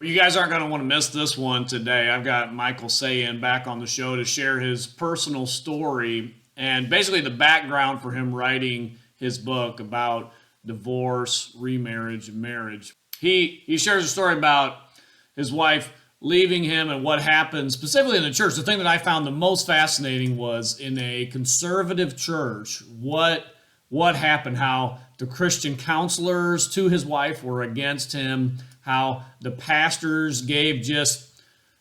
You guys aren't going to want to miss this one today. I've got Michael Sayen back on the show to share his personal story and basically the background for him writing his book about divorce, remarriage, and marriage. He shares a story about his wife leaving him and what happened specifically in the church. The thing that I found the most fascinating was in a conservative church, what happened, how the Christian counselors to his wife were against him, how the pastors gave just,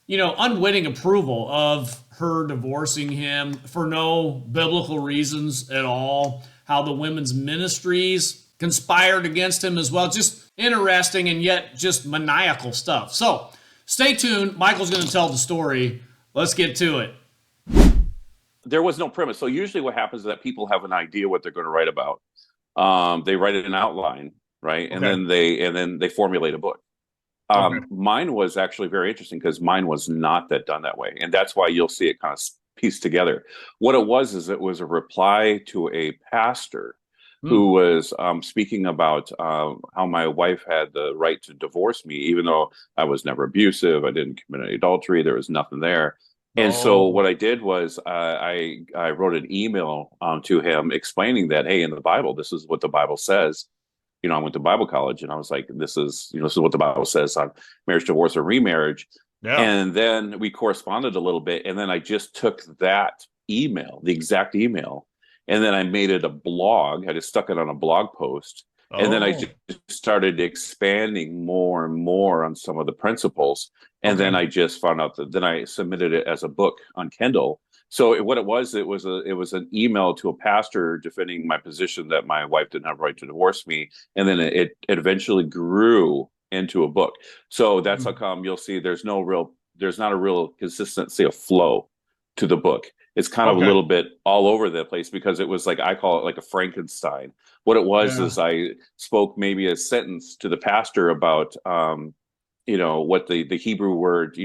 unwitting approval of her divorcing him for no biblical reasons at all, how the women's ministries conspired against him as well. Just interesting and yet just maniacal stuff. So stay tuned. Michael's going to tell the story. Let's get to it. There was no premise. So usually what happens is that people have an idea what they're going to write about. They write it in outline, right? And Okay. then they formulate a book. Okay. Mine was actually very interesting because mine was not that done that way. And that's why you'll see it kind of pieced together. What it was is it was a reply to a pastor Hmm. who was speaking about how my wife had the right to divorce me, even though I was never abusive, I didn't commit any adultery, there was nothing there. And so Oh, what I did was I wrote an email to him explaining that, hey, in the Bible, this is what the Bible says. I went to Bible college, and I was like, this is what the Bible says on marriage, divorce, or remarriage. yeah. And then we corresponded a little bit, and then I just took that email, the exact email, and then I made it a blog. I just stuck it on a blog post, and then I Oh, just started expanding more and more on some of the principles. And then okay. I just found out that then I submitted it as a book on Kindle. So what it was an email to a pastor defending my position that my wife didn't have a right to divorce me, and then it eventually grew into a book. So that's how Hmm. come you'll see there's not a real consistency of flow to the book. It's kind of a Okay. little bit all over the place because it was like I call it like a Frankenstein. What it was Yeah. is I spoke maybe a sentence to the pastor about what the Hebrew word the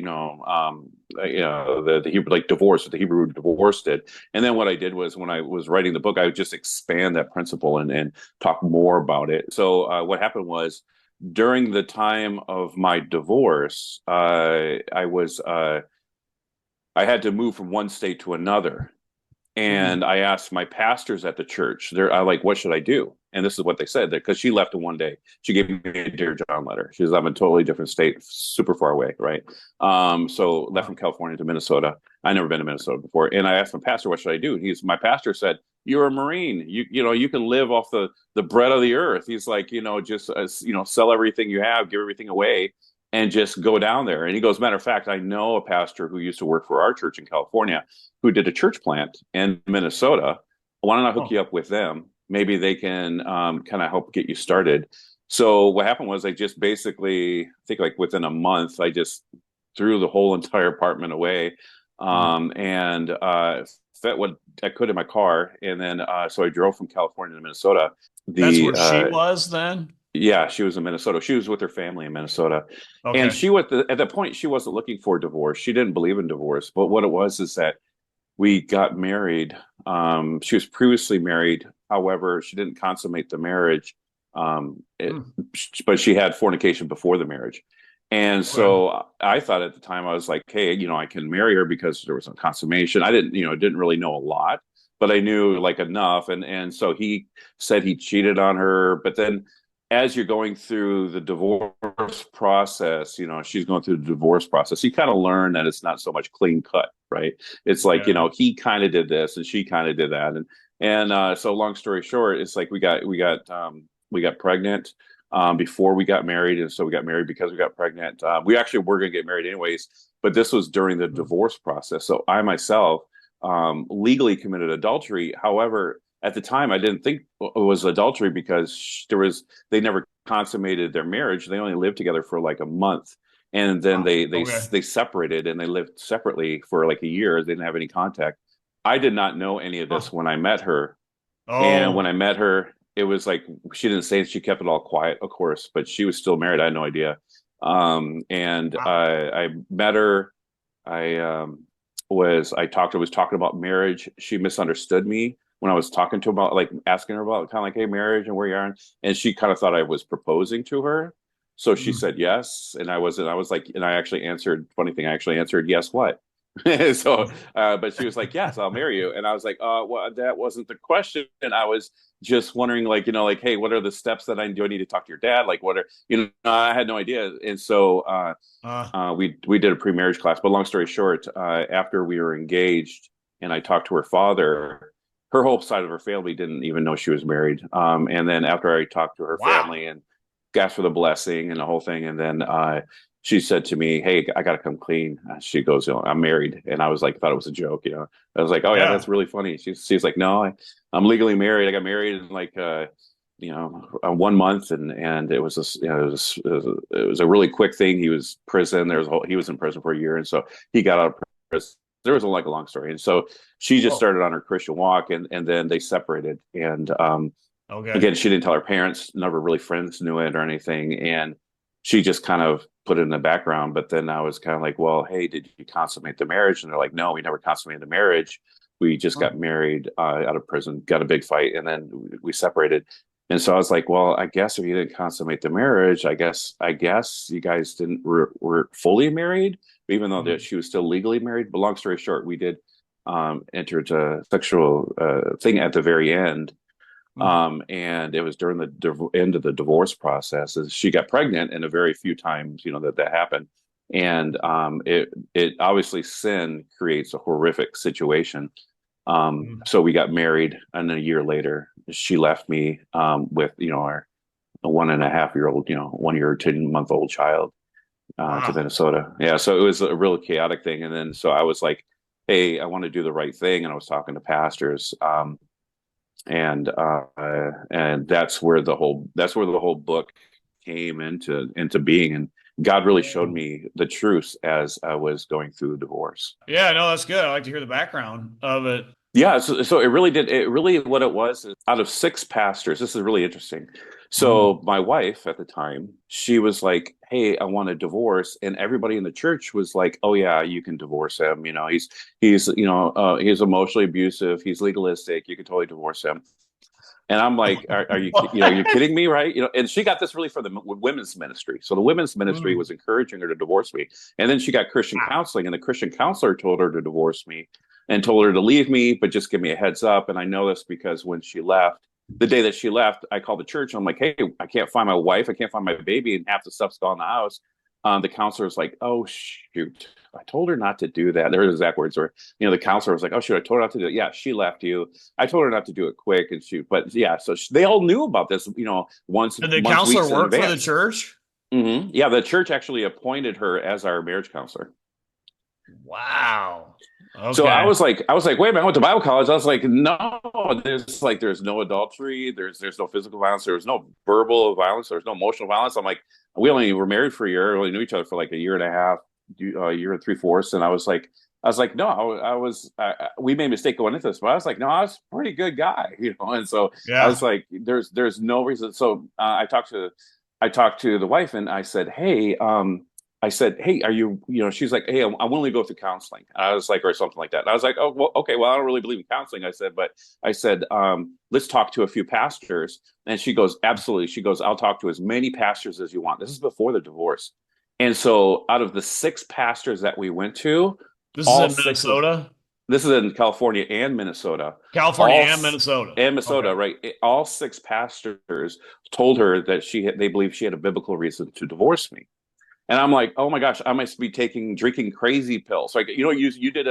Hebrew like divorce, what the Hebrew divorce did. And then what I did was when I was writing the book, I would just expand that principle and talk more about it. So what happened was during the time of my divorce, I had to move from one state to another. Hmm. And I asked my pastors at the church, I like, what should I do? And this is what they said, because she left in one day. She gave me a Dear John letter. She was, I'm in a totally different state, super far away, right? So left Wow. from California to Minnesota. I never been to Minnesota before. And I asked my pastor, what should I do? My pastor said, you're a Marine. You can live off the bread of the earth. He's like, just, sell everything you have, give everything away and just go down there. And he goes, matter of fact, I know a pastor who used to work for our church in California who did a church plant in Minnesota. Why don't I hook Oh, you up with them? Maybe they can kind of help get you started. So what happened was I just basically, I think like within a month, I just threw the whole entire apartment away hmm. and fit what I could in my car. And then so I drove from California to Minnesota. That's The where she was then? Yeah, she was in Minnesota. She was with her family in Minnesota. And Okay. at that point, she wasn't looking for divorce. She didn't believe in divorce. But what it was is that we got married. She was previously married. However, she didn't consummate the marriage. Um, it, Hmm. but she had fornication before the marriage. And Okay. so I thought at the time, I was like, hey, I can marry her because there was no consummation. I didn't really know a lot, but I knew like enough. And so he said he cheated on her. But then as you're going through the divorce process, she's going through the divorce process, you kind of learn that it's not so much clean cut, right? It's like, Yeah. he kind of did this and she kind of did that. And so long story short, it's like we got pregnant before we got married. And so we got married because we got pregnant. We actually were going to get married anyways, but this was during the Hmm. divorce process. So I myself legally committed adultery. However, at the time, I didn't think it was adultery because they never consummated their marriage. They only lived together for like a month. And then Wow. they they Okay. they separated and they lived separately for like a year. They didn't have any contact. I did not know any of Huh. this when I met her. And when Oh, I met her, it was like she didn't say, she kept it all quiet, of course, but she was still married. I had no idea. And wow. I met her. I was talking about marriage. She misunderstood me when I was talking to her about like asking her about kind of like, hey, marriage and where you are. And she kind of thought I was proposing to her. So she Mm. said yes, and I was like, and I actually answered. Funny thing, I actually answered yes. What? So, but she was like, "Yes, I'll marry you," and I was like, well, that wasn't the question." And I was just wondering, like, like, hey, what are the steps that I do? I need to talk to your dad? Like, what are I had no idea, and so we did a pre-marriage class. But long story short, after we were engaged, and I talked to her father, her whole side of her family didn't even know she was married. And then after I talked to her Wow. family and asked for the blessing and the whole thing, and then she said to me, "Hey, I got to come clean." She goes, "I'm married," and I was like, thought it was a joke. I was like, "Oh yeah, Yeah. that's really funny." She's like, "No, I'm legally married. I got married in like 1 month, and it was it was a really quick thing. He was prison. He was in prison for a year, and so he got out of prison. There was like a long story, and so she just Whoa. started on her Christian walk, and then they separated. And Okay. again, she didn't tell her parents. Never really friends knew it or anything, and she just kind of put it in the background. But then I was kind of like, well, hey, did you consummate the marriage? And they're like, no, we never consummated the marriage. We just Huh. got married out of prison, got a big fight, and then we separated. And so I was like, well, I guess if you didn't consummate the marriage, I guess you guys didn't were fully married, even though that Mm. she was still legally married. But long story short, we did enter into a sexual thing at the very end. Mm. And it was during the end of the divorce process. As she got pregnant, and a very few times, that happened. And it obviously sin creates a horrific situation. Mm. So we got married, and then a year later, she left me with our a 1.5 year old, 1 year 10 month old child to Wow. Minnesota. Yeah, so it was a really chaotic thing. And then so I was like, hey, I want to do the right thing, and I was talking to pastors. And that's where the whole book came into being, and God really showed Oh. me the truth as I was going through the divorce. Yeah, no, that's good. I like to hear the background of it. Yeah, so it really what it was is, out of six pastors, this is really interesting. Mm. So my wife at the time, she was like, hey, I want a divorce, and everybody in the church was like, oh yeah, you can divorce him, he's emotionally abusive, he's legalistic, you can totally divorce him. And I'm like, are you, you're What? kidding me, right? And she got this really from the women's ministry. So the women's ministry Mm. was encouraging her to divorce me. And then she got Christian Wow. counseling, and the Christian counselor told her to divorce me and told her to leave me, but just give me a heads up. And I know this because when she left, the day that she left, I called the church. I'm like, hey, I can't find my wife. I can't find my baby, and half the stuff's gone in the house. The counselor was like, oh, shoot. I told her not to do that. Their exact words were, the counselor was like, oh, shoot, I told her not to do it. Yeah, she left you. I told her not to do it quick, and but yeah, so they all knew about this, once Did the months, counselor weeks in work for the advance. church? Yeah, the church actually appointed her as our marriage counselor. Wow. So I Okay. was like, wait a minute, I went to Bible college. I was like, no, there's no adultery, there's no physical violence, there's no verbal violence, there's no emotional violence. I'm like, we only were married for a year, we only knew each other for like a year and a half, a year and three-fourths, and I was like, no, we made a mistake going into this, but I was like, no, I was a pretty good guy, and so I was Yeah. like, there's no reason. So I talked to the wife, and I said, hey, are you, she's like, hey, I'm willing to go through counseling. I was like, or something like that. And I was like, oh, well, okay, well, I don't really believe in counseling. I said, let's talk to a few pastors. And she goes, absolutely. She goes, I'll talk to as many pastors as you want. This is before the divorce. And so out of the six pastors that we went to, This is all in six of Minnesota, this is in California and Minnesota. California, All and Minnesota. and Okay. Minnesota, right? All six pastors told her that they believe she had a biblical reason to divorce me. And I'm like, oh my gosh, I must be drinking crazy pills. Like, you did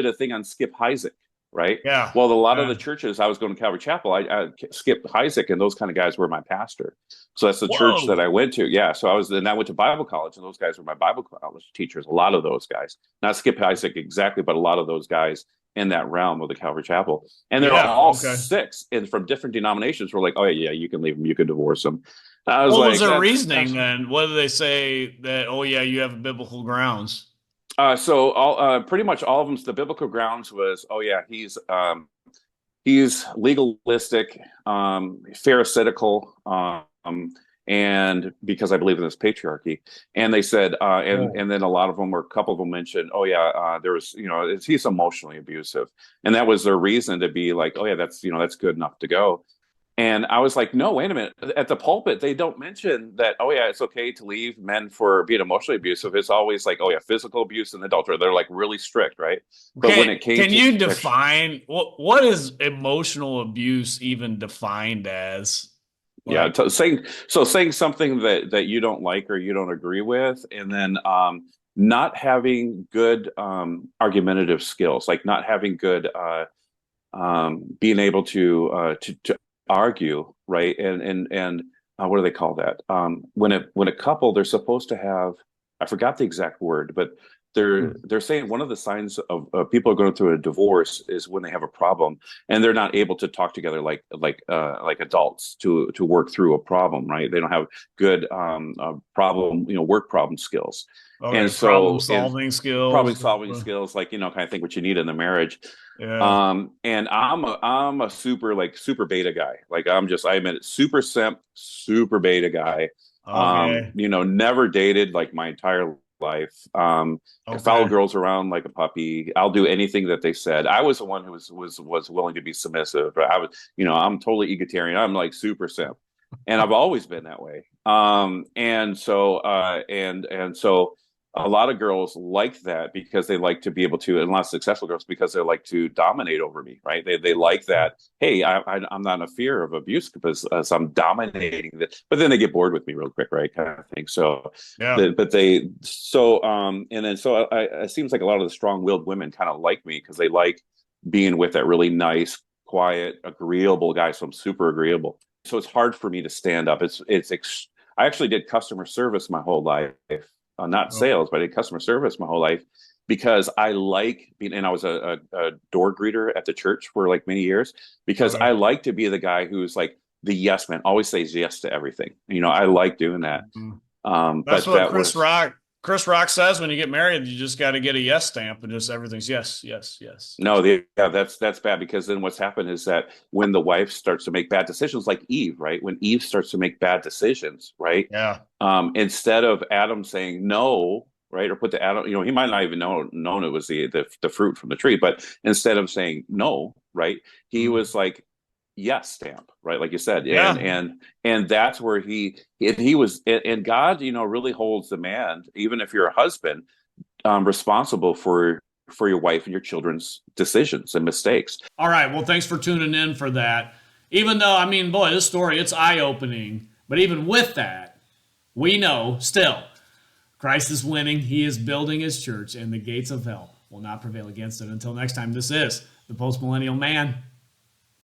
a thing on Skip Heitzig, right? Yeah. Well, a lot of Yeah. the churches I was going to Calvary Chapel, I Skip Heitzig and those kind of guys were my pastor. So that's the church that Whoa. I went to. Yeah. So I went to Bible college, and those guys were my Bible college teachers. A lot of those guys, not Skip Heitzig exactly, but a lot of those guys in that realm of the Calvary Chapel. And they're Yeah. all Okay. six and from different denominations were like, oh yeah, you can leave them, you can divorce them. I was What was like, their that's reasoning then? What did they say that, oh, yeah, you have biblical grounds? so pretty much all of them. The biblical grounds was, oh yeah, he's legalistic, pharisaical, and because I believe in this patriarchy. And they said, Oh. and then a couple of them mentioned, oh yeah, there was, he's emotionally abusive, and that was their reason to be like, oh yeah, that's good enough to go. And I was like, no, wait a minute. At the pulpit, they don't mention that, oh, yeah, it's okay to leave men for being emotionally abusive. It's always like, oh, yeah, physical abuse and adultery. They're like really strict, right? But when it came Can to you sexual, define what is emotional abuse even defined as? yeah, Like, saying something that you don't like or you don't agree with, and then not having good argumentative skills, like not having good being able to argue, right? And what do they call that? When a couple, they're supposed to have, I forgot the exact word, but they're saying one of the signs of people are going through a divorce is when they have a problem and they're not able to talk together like adults to work through a problem, right? They don't have good problem, work problem skills. okay, And problem so in solving problem skills. solving skills, like, kind of think what you need in the marriage. Yeah. And I'm a super beta guy. Like I admit it, super simp, super beta guy. Okay. Never dated like my entire life. Could follow Okay. girls around like a puppy. I'll do anything that they said. I was the one who was willing to be submissive. But I'm totally egalitarian. I'm like super simp, and I've always been that way. And so a lot of girls like that because they like to be able to, and a lot of successful girls because they like to dominate over me, right? They like that. Hey, I'm not in a fear of abuse because I'm dominating that. But then they get bored with me real quick, right? Kind of thing. So, Yeah. and then so it seems like a lot of the strong-willed women kind of like me because they like being with that really nice, quiet, agreeable guy. So I'm super agreeable. So it's hard for me to stand up. I actually did customer service my whole life, not Oh, sales, but I did customer service my whole life because I like being, and I was a door greeter at the church for like many years because okay. I like to be the guy who's like the yes man, always says yes to everything. I like doing that. Mhm. That's But what that was Chris Rock says when you get married, you just got to get a yes stamp and just everything's yes, yes, yes. no, yeah, that's bad because then what's happened is that when the wife starts to make bad decisions, like Eve, right? When Eve starts to make bad decisions, right? Yeah. Instead of Adam saying no, right, or put the Adam, he might not even known it was the fruit from the tree, but instead of saying no, right, he Mhm. was like yes stamp, right, like you said, and Yeah. and and that's where he was, and God, really holds the man, even if you're a husband, responsible for your wife and your children's decisions and mistakes. All right. Well, thanks for tuning in for that. Even though, I mean, boy, this story, it's eye opening. But even with that, we know still Christ is winning. He is building his church, and the gates of hell will not prevail against it. Until next time, this is the Post Millennial Man.